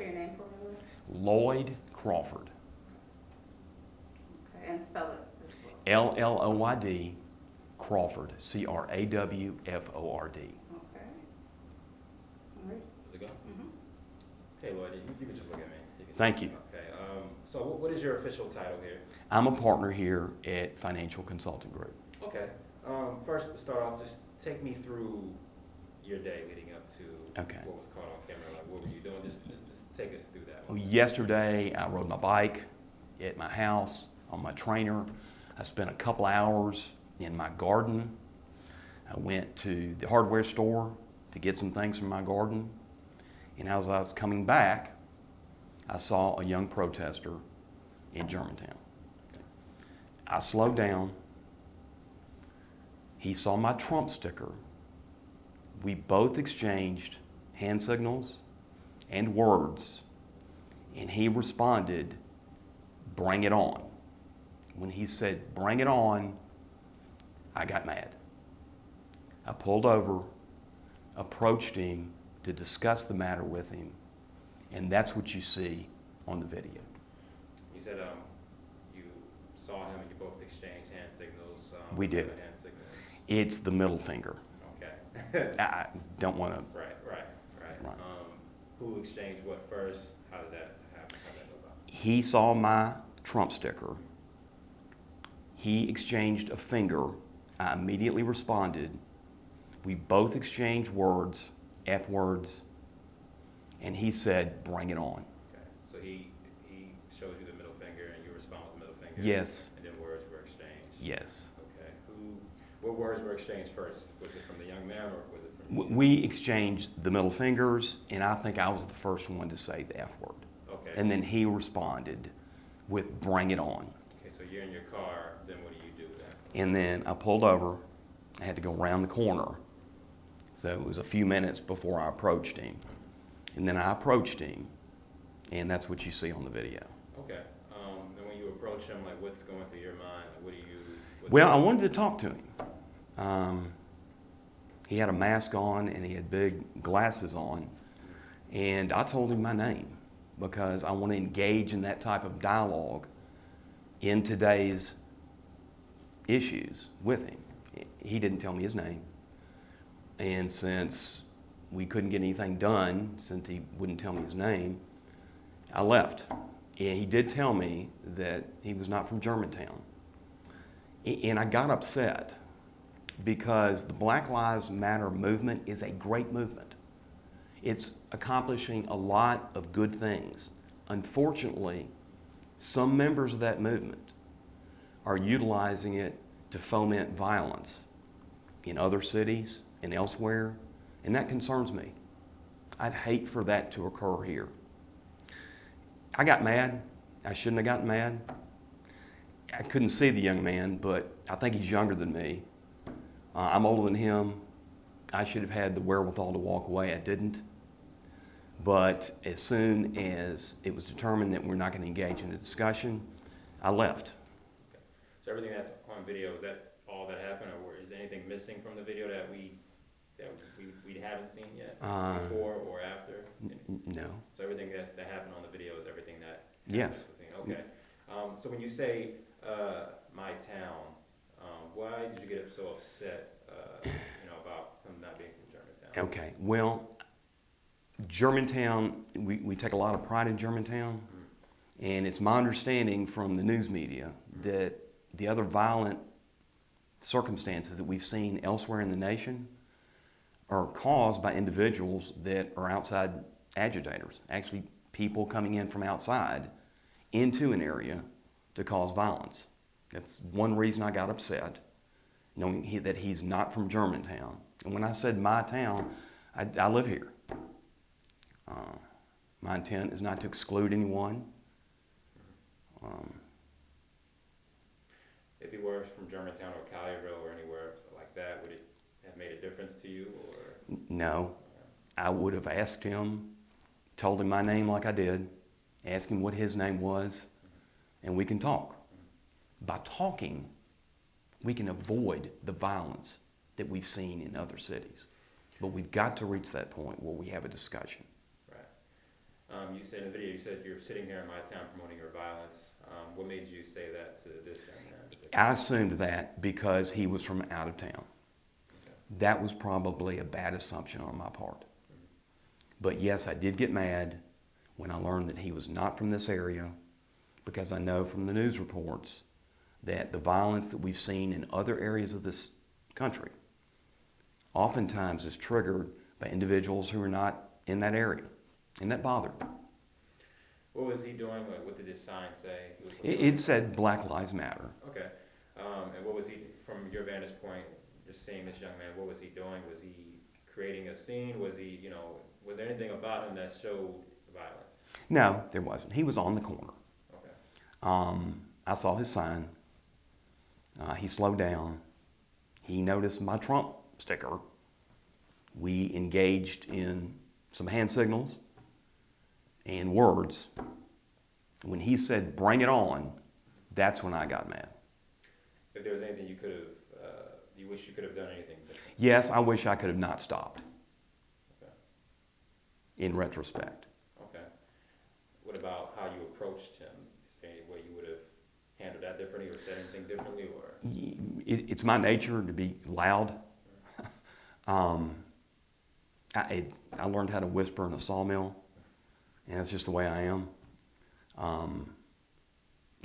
your name for me? Lloyd Crawford. Okay, and spell it as well. Lloyd Crawford. Crawford. Okay. All right. Does it go? Mm-hmm. Hey, Lloyd, you can just look at me. Thank you. Okay. So what is your official title here? I'm a partner here at Financial Consulting Group. Okay. First, to start off, just take me through your day leading up to what was caught on camera. Like, what were you doing? Just take us through that. Well, yesterday, I rode my bike at my house on my trainer. I spent a couple hours in my garden. I went to the hardware store to get some things from my garden. And as I was coming back, I saw a young protester in Germantown. I slowed down. He saw my Trump sticker. We both exchanged hand signals and words, and he responded, "Bring it on." When he said, "Bring it on," I got mad. I pulled over, approached him to discuss the matter with him, and that's what you see on the video. You said you saw him and you both exchanged hand signals. We did. Hand signals? It's the middle finger. Okay. I don't want to. Right. Who exchanged what first? How did that happen? How did that go about? He saw my Trump sticker. He exchanged a finger. I immediately responded. We both exchanged words, F words, and he said, "Bring it on." Okay. So he shows you the middle finger and you respond with the middle finger? Yes. And then words were exchanged? Yes. Okay. What words were exchanged first? Was it from the young man or was it from you? We exchanged the middle fingers, and I think I was the first one to say the F word. Okay. And then he responded with, "Bring it on." Okay, so you're in your car, then what do you do then? And then I pulled over. I had to go around the corner. So it was a few minutes before I approached him. And then I approached him, and that's what you see on the video. Okay. And when you approach him, like what's going through your mind? Like, what do you... Well, I wanted to talk to him. He had a mask on and he had big glasses on. And I told him my name because I want to engage in that type of dialogue in today's issues with him. He didn't tell me his name. And since we couldn't get anything done, since he wouldn't tell me his name, I left. And he did tell me that he was not from Germantown. And I got upset because the Black Lives Matter movement is a great movement. It's accomplishing a lot of good things. Unfortunately, some members of that movement are utilizing it to foment violence in other cities and elsewhere, and that concerns me. I'd hate for that to occur here. I got mad. I shouldn't have gotten mad. I couldn't see the young man, but I think he's younger than me. I'm older than him. I should have had the wherewithal to walk away. I didn't. But as soon as it was determined that we're not going to engage in a discussion, I left. Okay. So everything that's on video, is that all that happened, or is there anything missing from the video that we haven't seen yet, before or after? No. So everything that happened on the video is everything that Yes. was seen. Okay. So when you say my town, why did you get so upset, about him not being from Germantown? Okay. Well, Germantown, we take a lot of pride in Germantown, and it's my understanding from the news media that the other violent circumstances that we've seen elsewhere in the nation are caused by individuals that are outside agitators, actually people coming in from outside into an area to cause violence. That's one reason I got upset, knowing that he's not from Germantown. And when I said my town, I live here. My intent is not to exclude anyone. If he were from Germantown or Collierville or anywhere like that, would it have made a difference to you? Or? No. I would have asked him, told him my name like I did, asked him what his name was, and we can talk. By talking, we can avoid the violence that we've seen in other cities. But we've got to reach that point where we have a discussion. Right. You said in the video, you said you're sitting here in my town promoting your violence. What made you say that to this young man? I assumed that because he was from out of town. Okay. That was probably a bad assumption on my part. But yes, I did get mad when I learned that he was not from this area, because I know from the news reports that the violence that we've seen in other areas of this country oftentimes is triggered by individuals who are not in that area, and that bothered me. What was he doing? Like, what did his sign say? It said Black Lives Matter. Okay. And what was he, from your vantage point, just seeing this young man, what was he doing? Was he creating a scene? Was he, was there anything about him that showed violence? No, there wasn't. He was on the corner. Okay. I saw his sign. He slowed down. He noticed my Trump sticker. We engaged in some hand signals and words. When he said, "Bring it on," that's when I got mad. If there was anything you could have, you wish you could have done anything different? Yes, I wish I could have not stopped. Okay. In retrospect. Okay. What about how you approached him? Is there any way you would have handled that differently or said anything differently? Or It's my nature to be loud. I learned how to whisper in a sawmill, and that's just the way I am.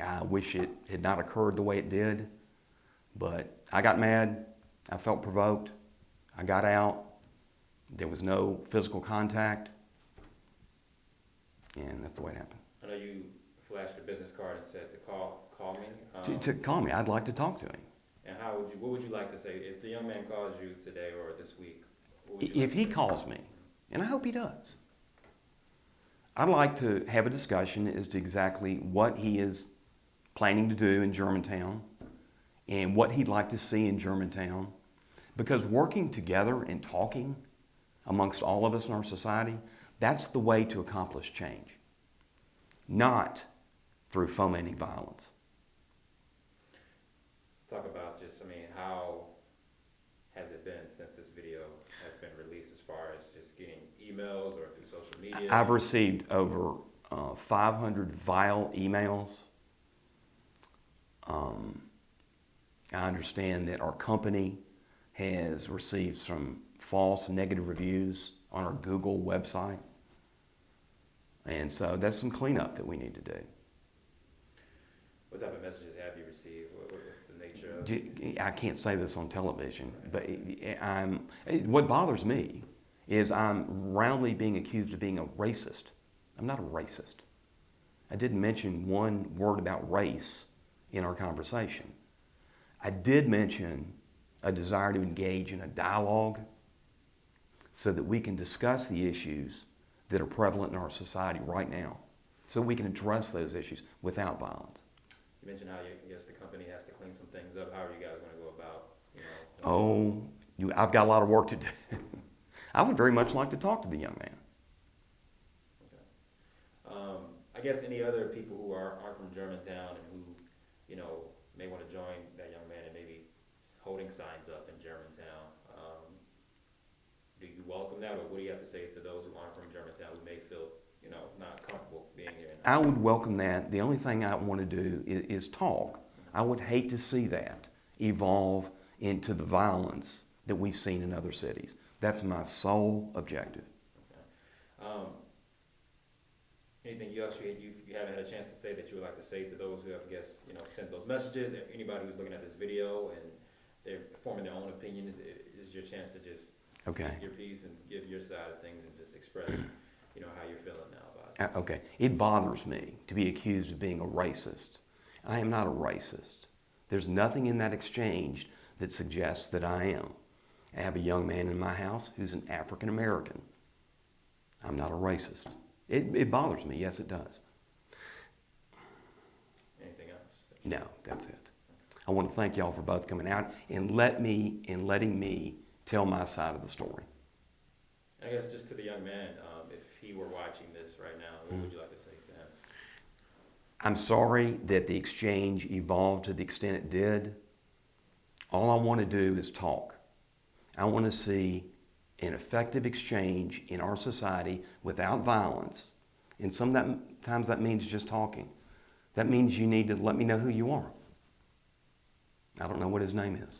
I wish it had not occurred the way it did, but I got mad. I felt provoked. I got out. There was no physical contact, and that's the way it happened. I know you flashed a business card and said to call me. To call me, I'd like to talk to him. And what would you like to say if the young man calls you today or this week? If he calls me, and I hope he does, I'd like to have a discussion as to exactly what he is planning to do in Germantown and what he'd like to see in Germantown. Because working together and talking amongst all of us in our society, that's the way to accomplish change, not through fomenting violence. Talk about how has it been since this video has been released, as far as just getting emails or through social media? I've received over 500 vile emails. I understand that our company has received some false negative reviews on our Google website. And so that's some cleanup that we need to do. What type of messages have you received? What's the nature of? I can't say this on television, but what bothers me is I'm roundly being accused of being a racist. I'm not a racist. I didn't mention one word about race in our conversation. I did mention a desire to engage in a dialogue so that we can discuss the issues that are prevalent in our society right now, so we can address those issues without violence. You mentioned how the company has to clean some things up. How are you guys going to go about, I've got a lot of work to do. I would very much like to talk to the young man. Okay. I guess any other people who aren't from Germantown and who, may want to join that young man and maybe holding signs up in Germantown, do you welcome that, or what do you have to say to those who aren't from Germantown who may feel, not comfortable being here? I would welcome that. The only thing I want to do is talk. I would hate to see that evolve into the violence that we've seen in other cities. That's my sole objective. Okay. Anything else you haven't had a chance to say that you would like to say to those who have, sent those messages? Anybody who's looking at this video and they're forming their own opinion, is your chance to just speak your piece and give your side of things and just express, how you're feeling now about it. Okay. It bothers me to be accused of being a racist. I am not a racist. There's nothing in that exchange that suggests that I am. I have a young man in my house who's an African American. I'm not a racist. It bothers me. Yes, it does. Anything else? No, that's it. I want to thank y'all for both coming out and letting me tell my side of the story. I guess just to the young man, if he were watching this right now, what would you like to say to him? I'm sorry that the exchange evolved to the extent it did. All I want to do is talk. I want to see an effective exchange in our society without violence And sometimes that means just talking. That means you need to let me know who you are. I don't know what his name is.